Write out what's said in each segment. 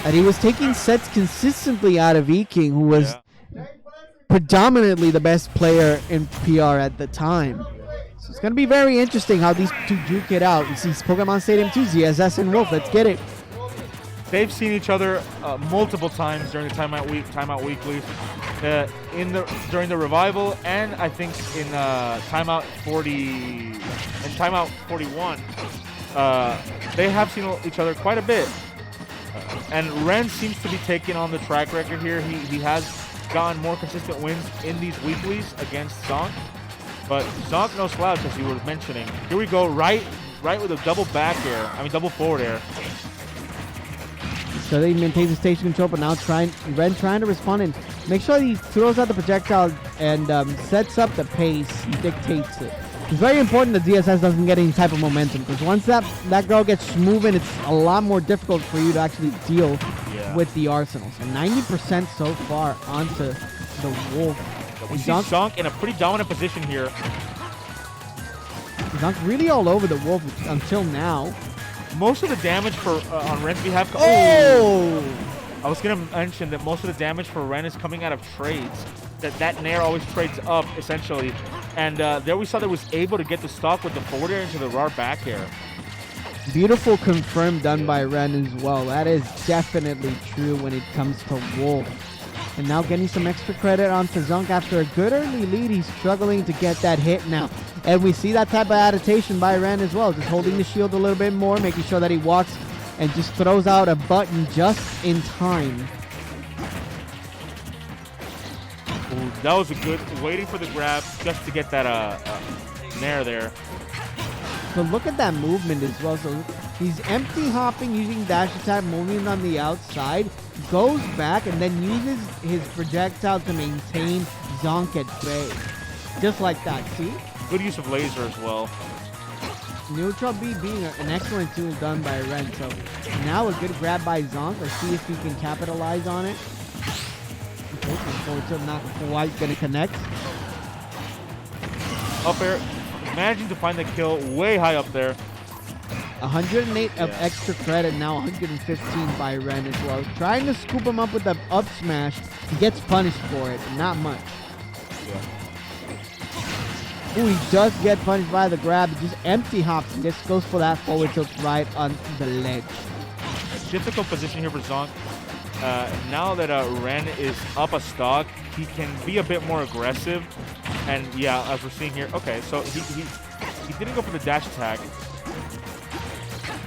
And he was taking sets consistently out of E-King, who was predominantly the best player in PR at the time. So it's going to be very interesting how these two duke it out. You see Pokemon Stadium 2, ZSS and Wolf. Let's get it. They've seen each other multiple times during the timeout weeklies, during the revival, and I think in timeout 41. They have seen each other quite a bit, and ReN seems to be taking on the track record here. He has gotten more consistent wins in these weeklies against Zonkk, but Zonkk no slouch, as you were mentioning. Here we go, right with a double double forward air. So he maintains the station control, but now ReN trying to respond and make sure he throws out the projectile and sets up the pace. He dictates it. It's very important that DSS doesn't get any type of momentum, because once that girl gets moving, it's a lot more difficult for you to actually deal with the arsenal. So 90% so far onto the Wolf. We see Zonkk in a pretty dominant position here. Zonkk really all over the Wolf until now. Most of the damage for on ReN's behalf. I was gonna mention that most of the damage for ReN is coming out of trades. That Nair always trades up essentially, and there we saw that was able to get the stock with the forward air into the raw back air. Beautiful confirm done by ReN as well. That is definitely true when it comes to Wolf. And now getting some extra credit onto Zonkk after a good early lead. He's struggling to get that hit now. And we see that type of adaptation by ReN as well. Just holding the shield a little bit more, making sure that he walks and just throws out a button just in time. Ooh, that was a good, waiting for the grab just to get that Nair there. So look at that movement as well. So he's empty hopping using dash attack, moving on the outside, goes back, and then uses his projectile to maintain Zonkk at bay. Just like that, see? Good use of laser as well. Neutral B being an excellent tool done by ReN. So now a good grab by Zonkk. Let's see if he can capitalize on it. Okay, unfortunately not quite going to connect. Up air, managing to find the kill way high up there. 108 of extra credit, now 115 by ReN as well. Trying to scoop him up with the up smash. He gets punished for it, not much. Ooh, he does get punished by the grab. He just empty hops and just goes for that forward tilt right on the ledge. Difficult position here for Zonkk. Now that ReN is up a stock, he can be a bit more aggressive. And yeah, as we're seeing here, okay, so he didn't go for the dash attack.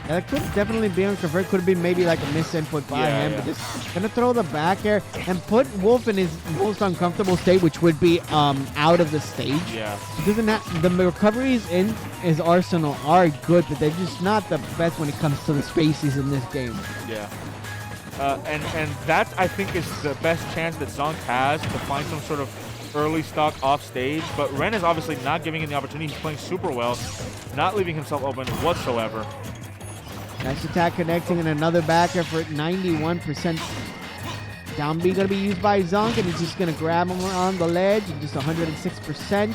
That could definitely be on convert. Could have been maybe like a misinput by him. But just gonna throw the back air and put Wolf in his most uncomfortable state, which would be out of the stage. Yeah. He doesn't have, the recoveries in his arsenal are good, but they're just not the best when it comes to the spaces in this game. Yeah. And that, I think, is the best chance that Zonkk has to find some sort of early stock off stage. But ReN is obviously not giving him the opportunity. He's playing super well, not leaving himself open whatsoever. Dash attack connecting and another backer for 91%. Down B going to be used by Zonkk, and he's just going to grab him on the ledge and just 106%.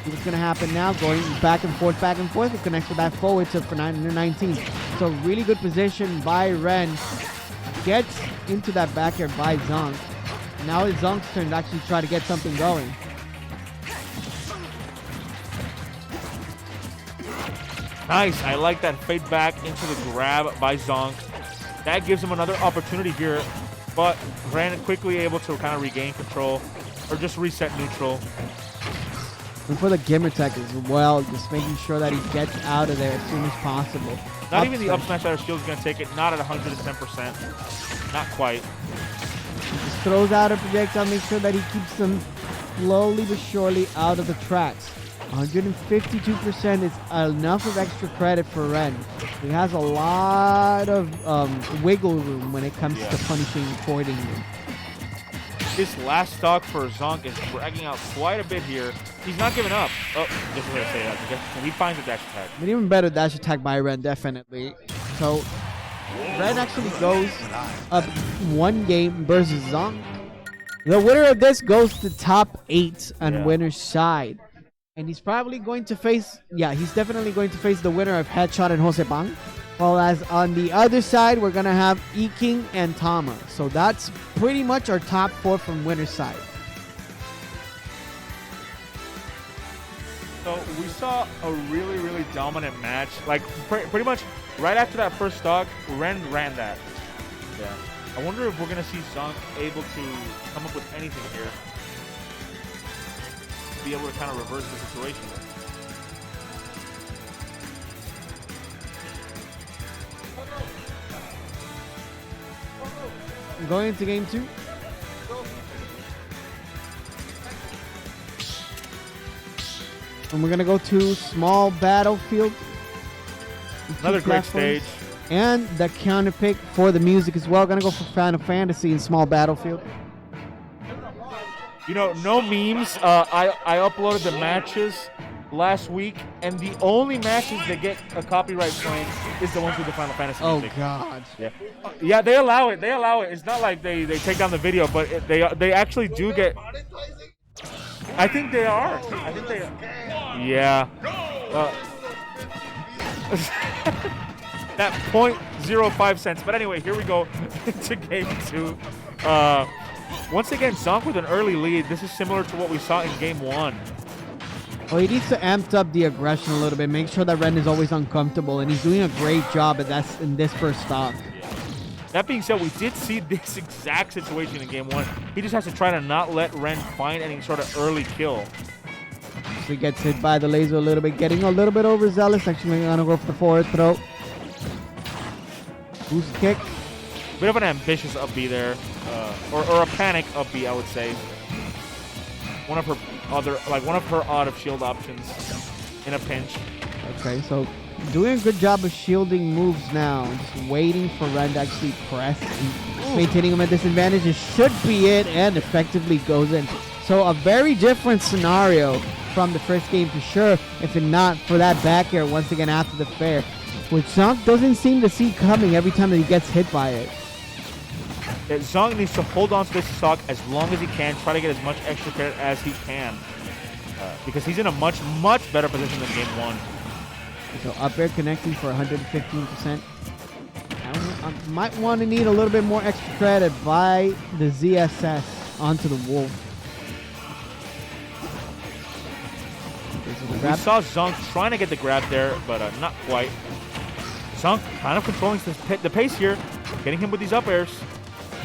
What's going to happen now? Going back and forth. It connects with that forward tip for 919. So really good position by ReN. Gets into that back air by Zonkk. Now it's Zonk's turn to actually try to get something going. Nice. I like that fade back into the grab by Zonkk. That gives him another opportunity here, but ReN quickly able to kind of regain control or just reset neutral. And for the Gimmer tech as well, just making sure that he gets out of there as soon as possible. Not even the up smash out of shield is going to take it. Not at 110%. Not quite. He just throws out a projectile, make sure that he keeps them slowly but surely out of the tracks. 152% is enough of extra credit for ReN. He has a lot of wiggle room when it comes to punishing accordingly. This last stock for Zonkk is dragging out quite a bit here. He's not giving up. Oh, just going to say that. He finds a dash attack. But even better dash attack by ReN, definitely. So ReN actually goes up one game versus Zonkk. The winner of this goes to top 8 on winner's side. And he's probably going to face, he's definitely going to face the winner of Headshot and Jose Bang. Well, as on the other side, we're going to have E-King and Tama. So that's pretty much our top 4 from winner's side. So we saw a really, really dominant match. Like, pretty much right after that first stock, ReN ran that. Yeah. I wonder if we're going to see Zonkk able to come up with anything here. Be able to kind of reverse the situation. Going into game 2. And we're going to go to small battlefield. Another great stage. And the counter pick for the music as well. Going to go for Final Fantasy and small battlefield. You know, no memes. I uploaded the matches last week, and the only matches that get a copyright claim is the ones with the Final Fantasy music. Oh, God. Yeah. Yeah, they allow it. They allow it. It's not like they take down the video, but they actually do get... I think they are. I think they are. Yeah. That 0.05 cents. But anyway, here we go to game 2. Once again, Zonkk with an early lead. This is similar to what we saw in game 1. Well, he needs to amp up the aggression a little bit. Make sure that ReN is always uncomfortable. And he's doing a great job at that in this first stock. That being said, we did see this exact situation in game 1. He just has to try to not let ReN find any sort of early kill. So he gets hit by the laser a little bit, getting a little bit overzealous. Actually, going to go for the forward throw. Boost kick. Bit of an ambitious up B there, or a panic up B, I would say. One of her out of shield options in a pinch. Okay, so doing a good job of shielding moves now. Just waiting for ReN to actually press and maintaining him at disadvantage. It should be it, and effectively goes in. So a very different scenario from the first game for sure, if it not for that back air once again after the fair, which Zonkk doesn't seem to see coming every time that he gets hit by it. Yeah, Zonkk needs to hold on to this stock as long as he can, try to get as much extra credit as he can, because he's in a much, much better position than game 1. So up air connecting for 115%. I might want to need a little bit more extra credit by the ZSS onto the Wolf. We saw Zonkk trying to get the grab there, but not quite. Zonkk kind of controlling the pace here, getting him with these up airs.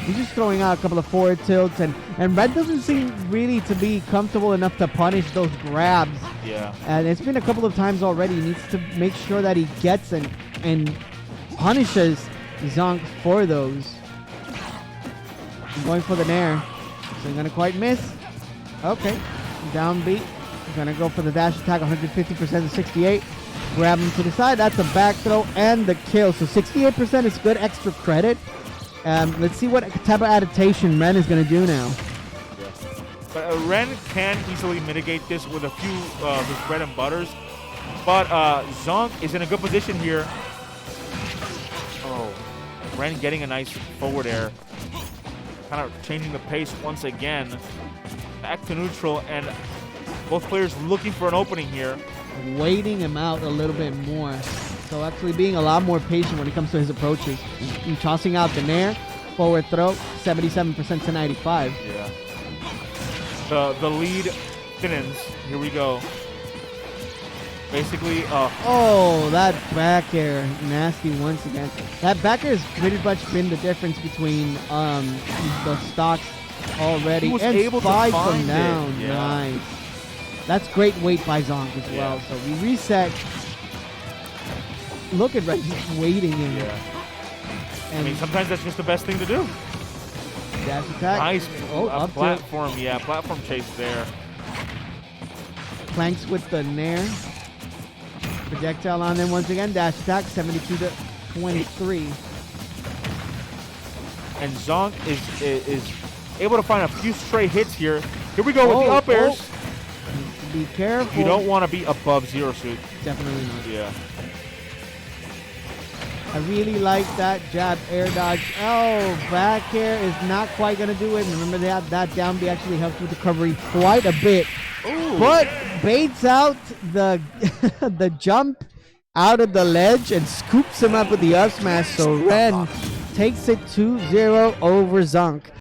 He's just throwing out a couple of forward tilts, and ReN doesn't seem really to be comfortable enough to punish those grabs. Yeah. And it's been a couple of times already. He needs to make sure that he gets and punishes Zonkk for those. Going for the nair. So going to quite miss. Okay. Down beat. Going to go for the dash attack, 150% to 68. Grab him to the side. That's a back throw and the kill. So 68% is good extra credit. Let's see what type of adaptation ReN is going to do now. Yeah. But ReN can easily mitigate this with a few of his bread and butters. But Zonkk is in a good position here. Oh, ReN getting a nice forward air. Kind of changing the pace once again. Back to neutral, and both players looking for an opening here. Waiting him out a little bit more. So actually being a lot more patient when it comes to his approaches. And tossing out the nair, forward throw, 77% to 95. Yeah. The lead thinnens. Here we go. Basically, oh, that back air, nasty once again. That back air has pretty much been the difference between the stocks already. He was and able to find find them down. it. Yeah. Nice. That's great weight by Zonkk as well. So we reset. Look at ReN just waiting in. Yeah. And I mean, sometimes that's just the best thing to do. Dash attack. Nice. Up platform. Yeah, platform chase there. Planks with the nair. Projectile on them once again. Dash attack, 72 to 23. And Zonkk is able to find a few stray hits here. Here we go with the up airs. Be careful. You don't want to be above zero suit. Definitely not. Yeah. I really like that jab air dodge. Oh, back air is not quite going to do it. Remember that down B actually helps with recovery quite a bit. Ooh. But baits out the the jump out of the ledge and scoops him up with the up smash. So ReN takes it 2-0 over Zonkk.